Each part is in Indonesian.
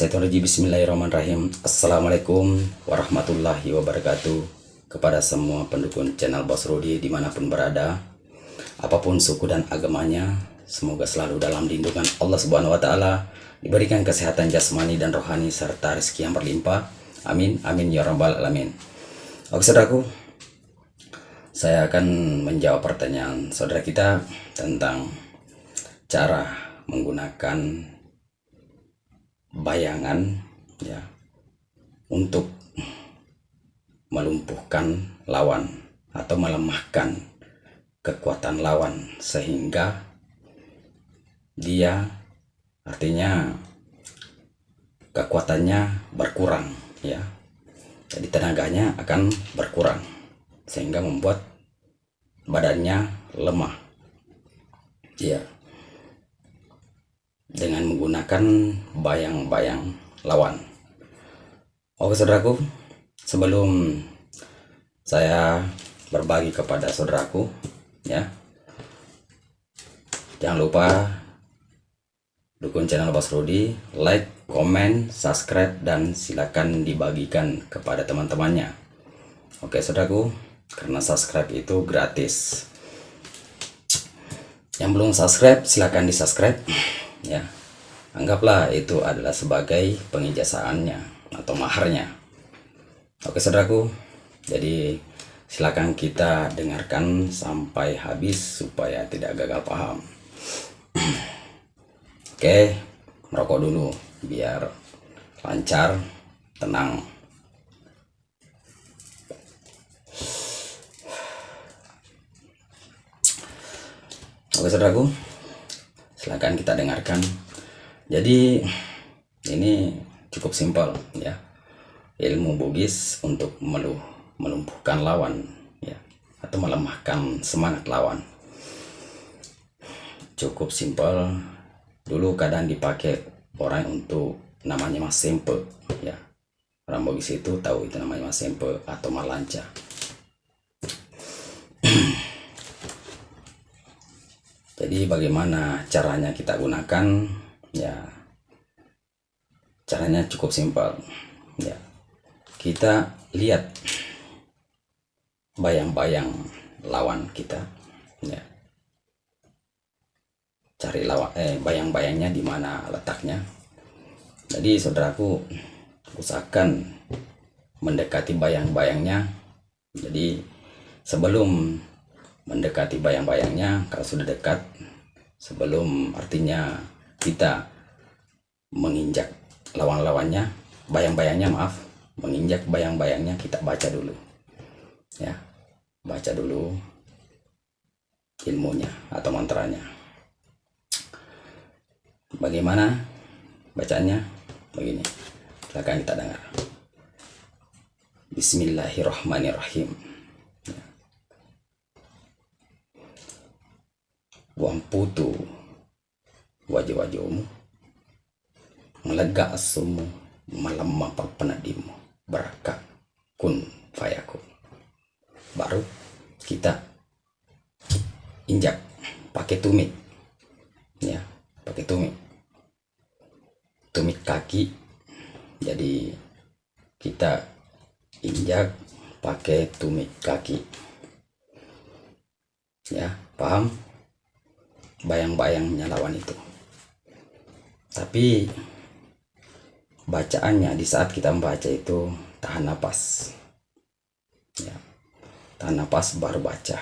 Minasyaitonirrajim. Bismillahirrahmanirrahim. Assalamualaikum warahmatullahi wabarakatuh. Kepada semua pendukung channel Bos Rudi dimanapun berada, apapun suku dan agamanya, semoga selalu dalam lindungan Allah Subhanahu wa Ta'ala, diberikan kesehatan jasmani dan rohani serta rezeki yang berlimpah. Amin amin ya rabbal alamin. Oke saudaraku, saya akan menjawab pertanyaan saudara kita tentang cara menggunakan bayangan ya untuk melumpuhkan lawan atau melemahkan kekuatan lawan, sehingga dia artinya kekuatannya berkurang ya, jadi tenaganya akan berkurang sehingga membuat badannya lemah ya, dengan menggunakan bayang-bayang lawan. Oke saudaraku, sebelum saya berbagi kepada saudaraku ya, jangan lupa dukung channel Bos Rudi, like, komen, subscribe, dan silakan dibagikan kepada teman-temannya. Oke saudaraku, karena subscribe itu gratis. Yang belum subscribe silakan di subscribe ya, anggaplah itu adalah sebagai pengijazahannya atau maharnya. Oke saudaraku, jadi silakan kita dengarkan sampai habis supaya tidak gagal paham. Oke, merokok dulu biar lancar, tenang. Oke saudaraku, silakan kita dengarkan. Jadi ini cukup simpel ya, ilmu Bugis untuk melumpuhkan lawan ya, atau melemahkan semangat lawan. Cukup simpel. Dulu kadang dipakai orang untuk namanya Mas Sempe ya, orang Bugis itu tahu itu namanya Mas Sempe atau Malanca. Jadi bagaimana caranya kita gunakan ya, caranya cukup simpel ya, kita lihat bayang-bayang lawan kita ya, cari lawan bayang-bayangnya di mana letaknya. Jadi saudaraku, usahakan mendekati bayang-bayangnya. Jadi sebelum mendekati bayang-bayangnya, kalau sudah dekat, sebelum artinya kita menginjak lawan-lawannya, bayang-bayangnya maaf, menginjak bayang-bayangnya, kita baca dulu ya, baca dulu ilmunya atau mantranya. Bagaimana bacanya? Begini, silakan kita dengar. Bismillahirrahmanirrahim. Wamputu wajah-wajahmu, melega asumu, melemah penadimu, beraka kun fayaku. Baru kita injak pakai tumit ya, pakai tumit kaki. Jadi kita injak pakai tumit kaki ya, paham? Bayang-bayangnya lawan itu. Tapi bacaannya di saat kita membaca itu tahan napas ya, tahan napas baru baca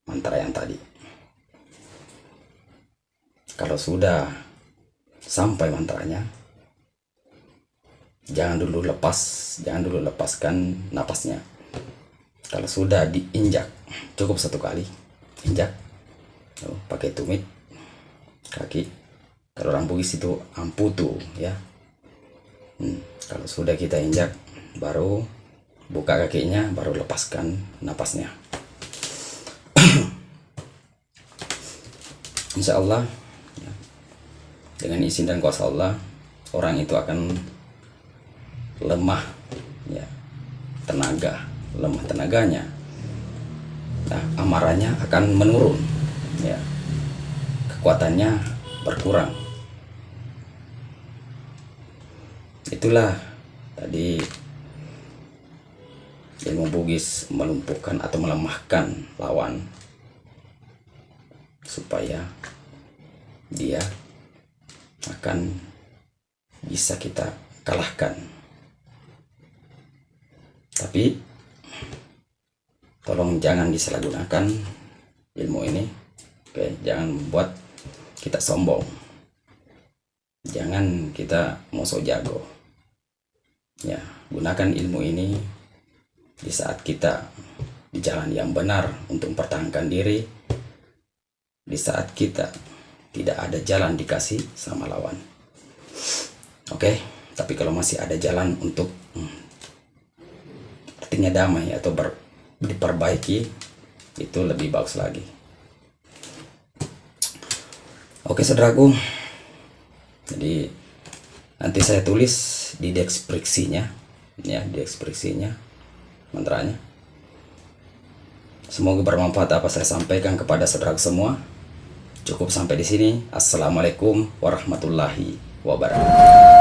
mantra yang tadi. Kalau sudah sampai mantranya, jangan dulu lepaskan napasnya. Kalau sudah diinjak, cukup satu kali injak pakai tumit kaki. Kalau orang Bugis itu amputu ya. Kalau sudah kita injak, baru buka kakinya, baru lepaskan napasnya. Insya Allah ya, dengan izin dan kuasa Allah, orang itu akan lemah ya, lemah tenaganya. Nah, amarahnya akan menurun ya, kekuatannya berkurang. Itulah tadi ilmu Bugis melumpuhkan atau melemahkan lawan supaya dia akan bisa kita kalahkan. Tapi tolong jangan disalahgunakan ilmu ini. Oke, jangan membuat kita sombong. Jangan kita mau so jago. Ya, gunakan ilmu ini di saat kita di jalan yang benar untuk mempertahankan diri, di saat kita tidak ada jalan dikasih sama lawan. Oke, tapi kalau masih ada jalan untuk artinya damai atau diperbaiki, itu lebih bagus lagi. Oke saudaraku, jadi nanti saya tulis di deskripsinya, ya, di deskripsinya mantranya. Semoga bermanfaat apa saya sampaikan kepada saudara semua. Cukup sampai di sini. Assalamualaikum warahmatullahi wabarakatuh.